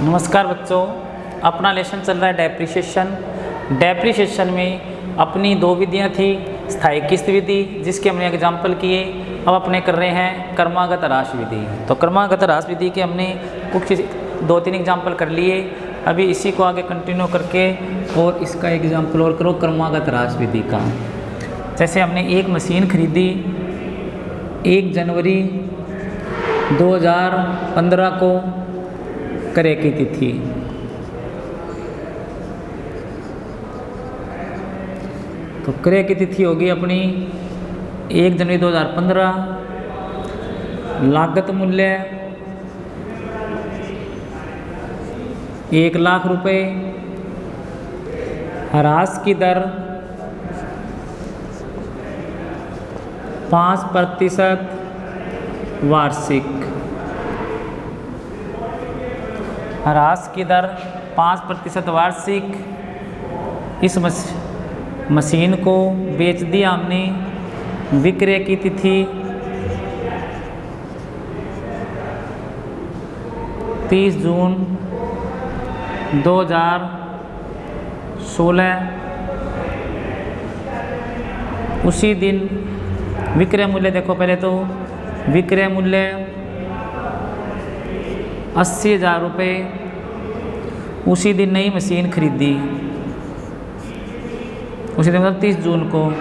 नमस्कार बच्चों, अपना लेसन चल रहा है डेप्रिसिएशन। डेप्रिसिएशन में अपनी दो विधियां थी, स्थायी किस्त विधि जिसके हमने एग्जाम्पल किए। अब अपने कर रहे हैं क्रमागत ह्रास विधि। तो क्रमागत ह्रास विधि के हमने कुछ 2-3 एग्जाम्पल कर लिए। अभी इसी को आगे कंटिन्यू करके और इसका एग्जाम्पल और करो क्रमागत ह्रास विधि का। जैसे हमने एक मशीन खरीदी 1 जनवरी 2015 को क्रय की तिथि। तो क्रय की तिथि होगी अपनी 1 जनवरी 2015। लागत मूल्य 1 लाख रुपए। ह्रास की दर 5% वार्षिक। ह्रास की दर 5% वार्षिक। इस मशीन को बेच दिया हमने। विक्रय की तिथि 30 जून 2016। उसी दिन विक्रय मूल्य देखो, पहले तो विक्रय मूल्य 80,000 रुपये। उसी दिन नई मशीन खरीदी, उसी दिन मतलब 30 जून को।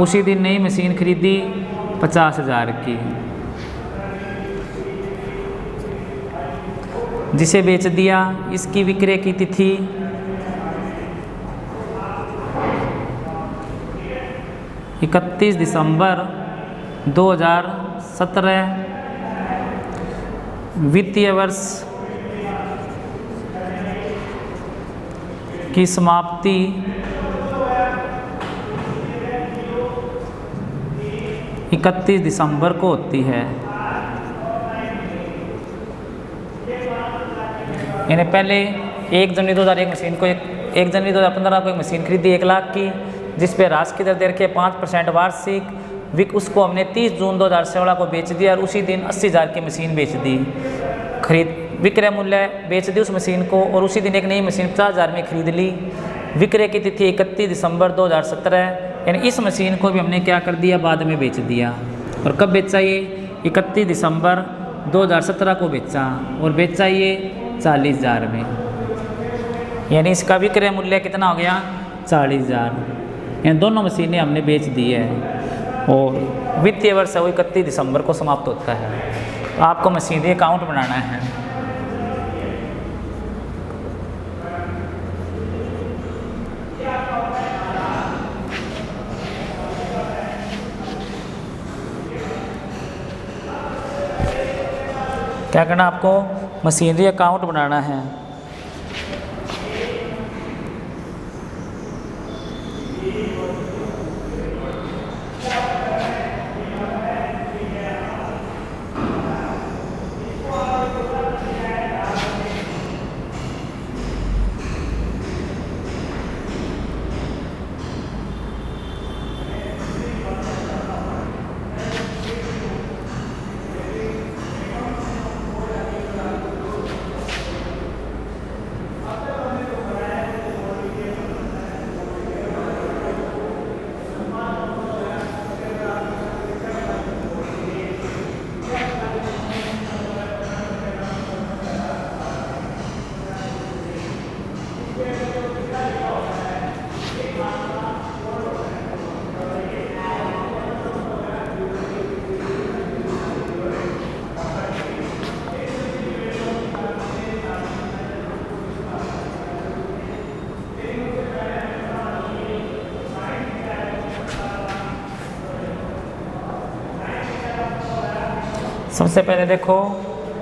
उसी दिन नई मशीन खरीदी 50,000 की, जिसे बेच दिया। इसकी विक्रय की तिथि 31 दिसंबर 2017। वित्तीय वर्ष की समाप्ति 31 दिसंबर को होती है। यानी पहले 1 जनवरी 2001 मशीन को 1 जनवरी 2015 को एक मशीन खरीदी 1 लाख की, जिस पे ह्रास की दर दे रखी है 5% वार्षिक। उसको हमने 30 जून 2016 को बेच दिया और उसी दिन 80,000 की मशीन बेच दी। विक्रय मूल्य बेच दी उस मशीन को और उसी दिन एक नई मशीन 50,000 में खरीद ली। विक्रय की तिथि 31 दिसंबर 2017। यानी इस मशीन को भी हमने क्या कर दिया, बाद में बेच दिया। और कब बेचा ये? 31 दिसंबर 2017 को बेचा और बेचा ये 40,000 में। यानी इसका विक्रय मूल्य कितना हो गया? 40,000। यानी दोनों मशीनें हमने बेच दी है और वित्तीय वर्ष वो 31 दिसंबर को समाप्त होता है। तो आपको मशीनरी अकाउंट बनाना है। क्या करना आपको? मशीनरी अकाउंट बनाना है। सबसे पहले देखो,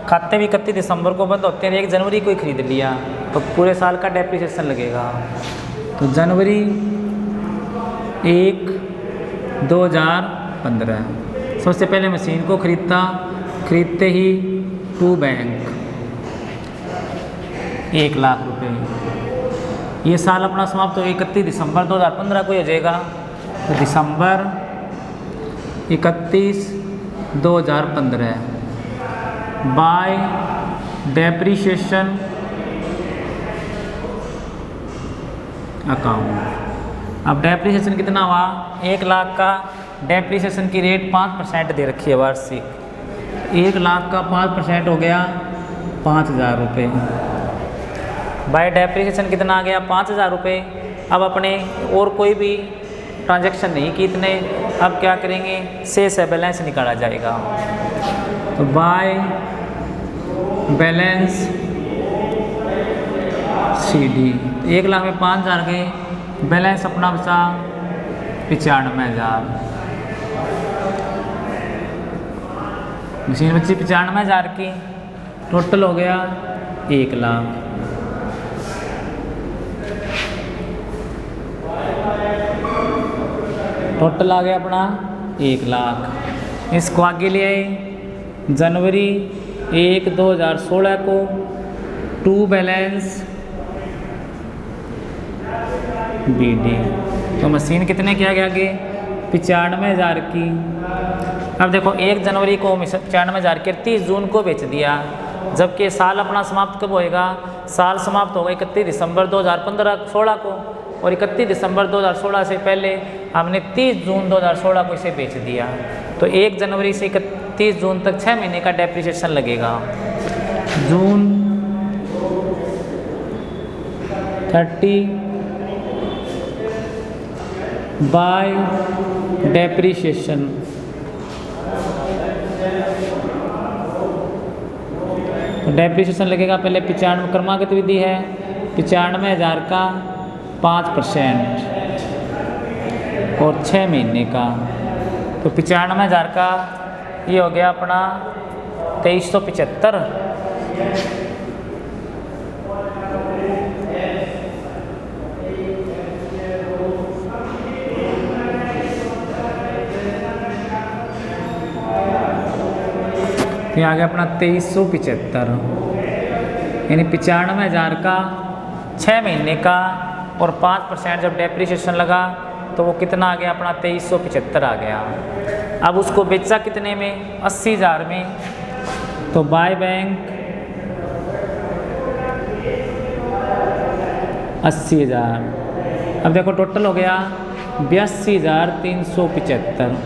खाते भी 31 दिसंबर को बंद होते हैं। 1 जनवरी को ही खरीद लिया तो पूरे साल का डेप्रिसिएशन लगेगा। तो जनवरी 1, 2015 सबसे पहले मशीन को खरीदते ही टू बैंक 1 लाख रुपए। ये साल अपना समाप्त हो 31 दिसंबर 2015 को ही हो जाएगा। तो दिसंबर 31/2015 बाय डेप्रीशिएशन अकाउंट। अब डेप्रीशिएशन कितना हुआ, 1 लाख का डेप्रीशिएशन की रेट 5% दे रखी है वार्षिक, 1 लाख का 5% हो गया 5,000 रुपये। बाय डेप्रीशिएशन कितना आ गया 5,000 रुपये। अब अपने और कोई भी ट्रांजैक्शन नहीं की इतने, अब क्या करेंगे, शेष है बैलेंस निकाला जाएगा। तो बाय बैलेंस CD 1 लाख में 5,000 गए, बैलेंस अपना बचा 95,000। मशीन बची 95,000 की, टोटल हो गया 1 लाख। टोटल आ गया अपना 1 लाख। इसको आगे ले आए, जनवरी 1, 2016 को टू बैलेंस BD। तो मशीन कितने की आ गया आगे, 95,000 की। अब देखो 1 जनवरी को 95,000 के 30 जून को बेच दिया, जबकि साल अपना समाप्त कब होएगा, साल समाप्त होगा 31 दिसंबर 2016 को, और 31 दिसंबर 2016 से पहले हमने 30 जून 2016 को इसे बेच दिया। तो 1 जनवरी से 31 जून तक 6 महीने का डेप्रिसिएशन लगेगा। जून 30 बाय डेप्रिसिएशन। तो डेप्रिसिएशन लगेगा पहले 95, क्रमागत विधि है, 95,000 का 5% और 6 महीने का। तो 95,000 का ये हो गया अपना 2375। ये आ गया अपना 2375, यानी 95,000 का 6 महीने का और 5% जब डेप्रिसिएशन लगा तो वो कितना आ गया अपना 2375 आ गया। अब उसको बेचा कितने में, 80,000 में। तो बाय बैंक 80,000। अब देखो टोटल हो गया 82,375,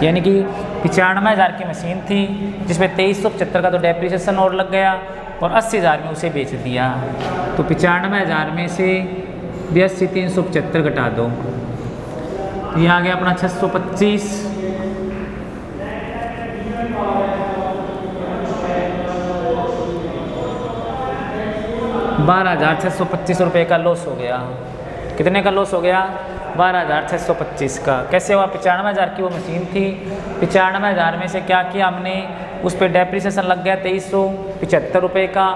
यानी कि 95,000 की मशीन थी जिसमें 2375 का तो डेप्रिसिएशन और लग गया, और 80,000 में उसे बेच दिया। तो 95,000 में से 82,375 घटा दो, तो ये आ गया अपना 625। 12,625 रुपये का लॉस हो गया। कितने का लॉस हो गया, 12,625 का। कैसे हुआ, 95,000 की वो मशीन थी, 95,000 में से क्या किया हमने, उस पर डेप्रिसिएशन लग गया 2375 रुपये का।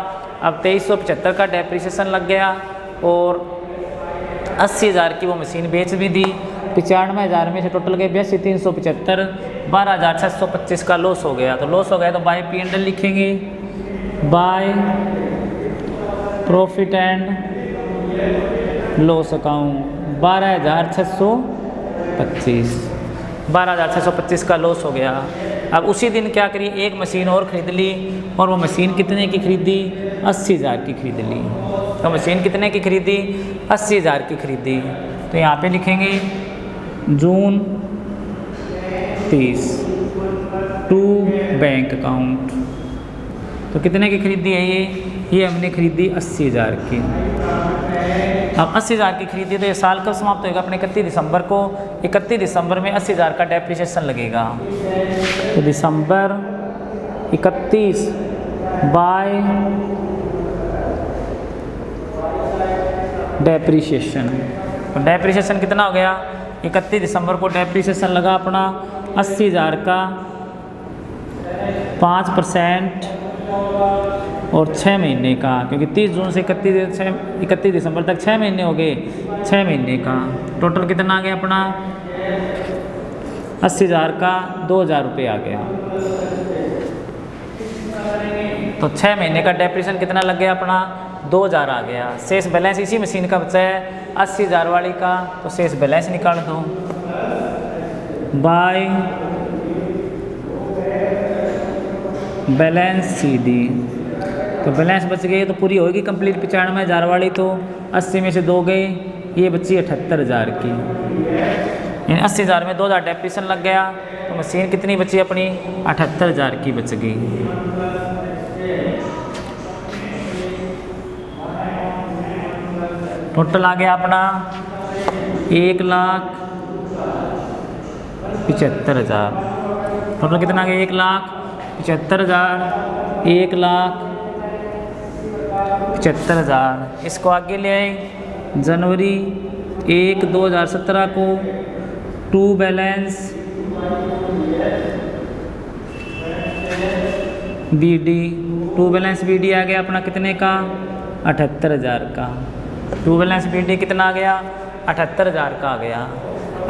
अब 2375 का डेप्रिसिएशन लग गया और 80,000 की वो मशीन बेच भी दी। 95,000 में से टोटल गए 82,375, 12,625 का लॉस हो गया। तो लॉस हो गया तो बाय P&L लिखेंगे, by profit and loss account 12,625 का लॉस हो गया। अब उसी दिन क्या करी, एक मशीन और ख़रीद ली, और वो मशीन कितने की खरीदी, 80,000 की खरीद ली। तो मशीन कितने की खरीदी, 80,000 की खरीदी। तो यहाँ पे लिखेंगे जून 30 टू बैंक अकाउंट। तो कितने की खरीदी है ये हमने खरीदी 80,000 की। अब 80,000 की खरीदी तो ये साल कब समाप्त होएगा अपने 31 दिसंबर को। 31 दिसंबर में 80,000 का डेप्रिसिएशन लगेगा। तो दिसंबर 31 बाय डेप्रिसिएशन। तो डेप्रिसिएशन कितना हो गया, 31 दिसंबर को डेप्रिसिएशन लगा अपना 80,000 का 5% और 6 महीने का, क्योंकि 30 जून से 31 दिसंबर तक 6 महीने हो गए, 6 महीने का टोटल कितना आ गया अपना 80,000 का 2,000 रुपये आ गया। तो 6 महीने का डेप्रिसिएशन कितना लग गया अपना 2,000 आ गया। शेष बैलेंस इसी मशीन का बचा है 80,000 वाली का, तो शेष बैलेंस निकाल दो बाय बैलेंस CD, तो बैलेंस बच गई तो पूरी होगी कंप्लीट 95,000 वाली, तो 80 में से 2 गए, ये बची 78,000 की। यानी 80,000 में 2,000 डेप्रीशन लग गया, तो मशीन कितनी बची अपनी 78,000 की बच गई। टोटल आ गया अपना 1,75,000। टोटल कितना आ गया 1,75,000, 1,75,000। इसको आगे ले आए, जनवरी 1, 2017 को to balance BD, to balance BD आ गया अपना कितने का 78,000 का। टू बैलेंस BD कितना आ गया 78,000 का आ गया।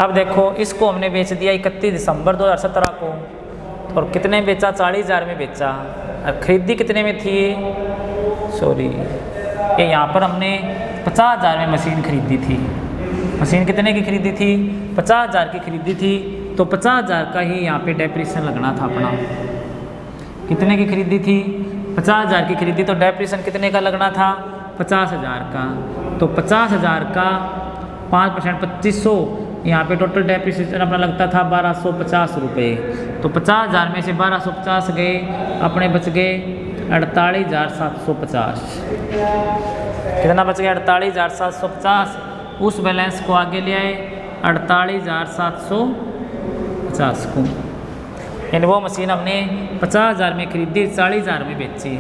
अब देखो इसको हमने बेच दिया 31 दिसंबर 2017 को, और कितने में बेचा 40,000 में बेचा। और खरीदी कितने में थी, सॉरी ये यहाँ पर हमने 50,000 में मशीन खरीदी थी। मशीन कितने की खरीदी थी 50,000 की खरीदी थी, तो 50,000 का ही यहाँ पे डेप्रीशन लगना था अपना। कितने की खरीदी थी 50,000 की खरीदी, तो डेप्रीशन कितने का लगना था 50,000 का। तो 50,000 का 5% 2,500, यहाँ पे टोटल डेप्रीशिएशन अपना लगता था 1,250 रुपये। तो 50,000 में से 1,250 गए, अपने बच गए 48,750। कितना बच गया 48,750। उस बैलेंस को आगे ले आए 48,750 को, यानी वो मशीन हमने 50,000 में खरीदी, 40,000 में बेची,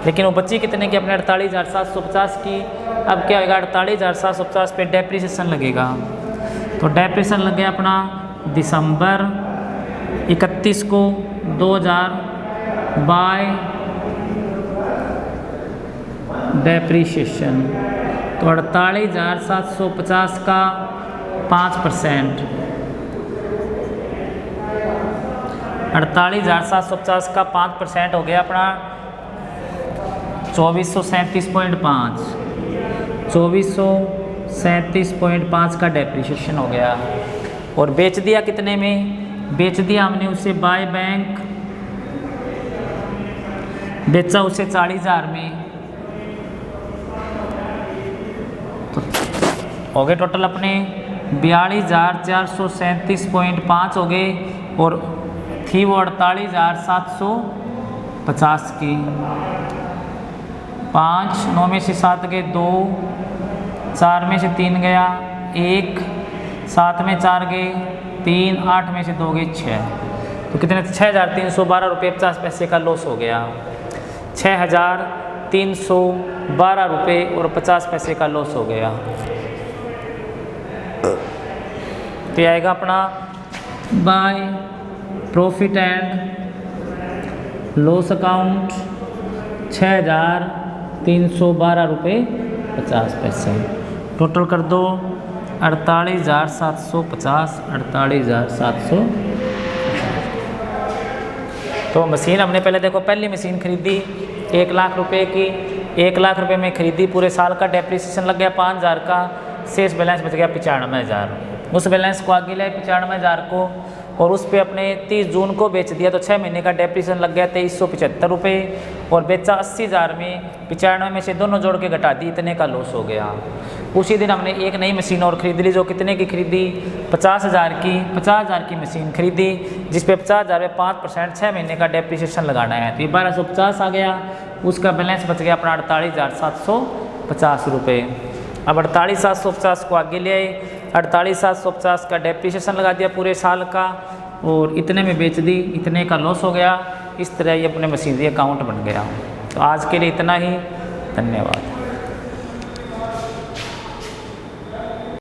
लेकिन वो बची कितने की अपने 48,750 की। अब क्या होगा 48,750 पे डेप्रीशिएशन लगेगा, तो डेप्रीशिएशन लग गया अपना दिसंबर 31 को 2000 बाय डेप्रीशिएशन, तो 48,750 का 5%, 48,750 का 5% हो गया अपना 2437.5, 2437.5 का डेप्रीशिएशन हो गया। और बेच दिया कितने में, बेच दिया हमने उसे बाय बैंक, बेचा उसे 40,000 में, तो हो गए टोटल अपने 42,437.5 हो गए, और थी वो 48,750 की। 5, 9 में से 7 गए 2, 4 में से 3 गया 1, 7 में 4 गए 3, 8 में से 2 गए 6, तो कितने 6,312 रुपये 50 पैसे का लॉस हो गया। 6,312 रुपये और 50 पैसे का लॉस हो गया। तो ये आएगा अपना by profit and loss account 6,312 रुपये 50 पैसे। टोटल कर दो 48,750, 48,700। तो मशीन हमने पहले देखो पहली मशीन खरीदी 1 लाख रुपए की, 1 लाख रुपए में खरीदी, पूरे साल का डेप्रीशिएशन लग गया 5,000 का, शेष बैलेंस बच गया 95,000। उस बैलेंस को आगे लाए 95,000 को, और उस पे अपने 30 जून को बेच दिया, तो 6 महीने का डेप्रीशिएशन लग गया 2,375 रुपये, और बेचा 80,000 में, 95 में से दोनों जोड़ के घटा दी, इतने का लॉस हो गया। उसी दिन हमने एक नई मशीन और खरीद ली, जो कितने की खरीदी 50,000 की, 50,000 की मशीन खरीदी, जिस पे 50,000 में 5% 6 महीने का डेप्रीशिएशन लगाना है, तो ये 1,250 आ गया। उसका बैलेंस बच गया अपना 48,750 रुपये। अब 48,750 को आगे ले आए, 48,750 का डेप्रीशिएशन लगा दिया पूरे साल का, और इतने में बेच दी, इतने का लॉस हो गया। इस तरह ये अपने मशीनरी अकाउंट बन गया। तो आज के लिए इतना ही, धन्यवाद।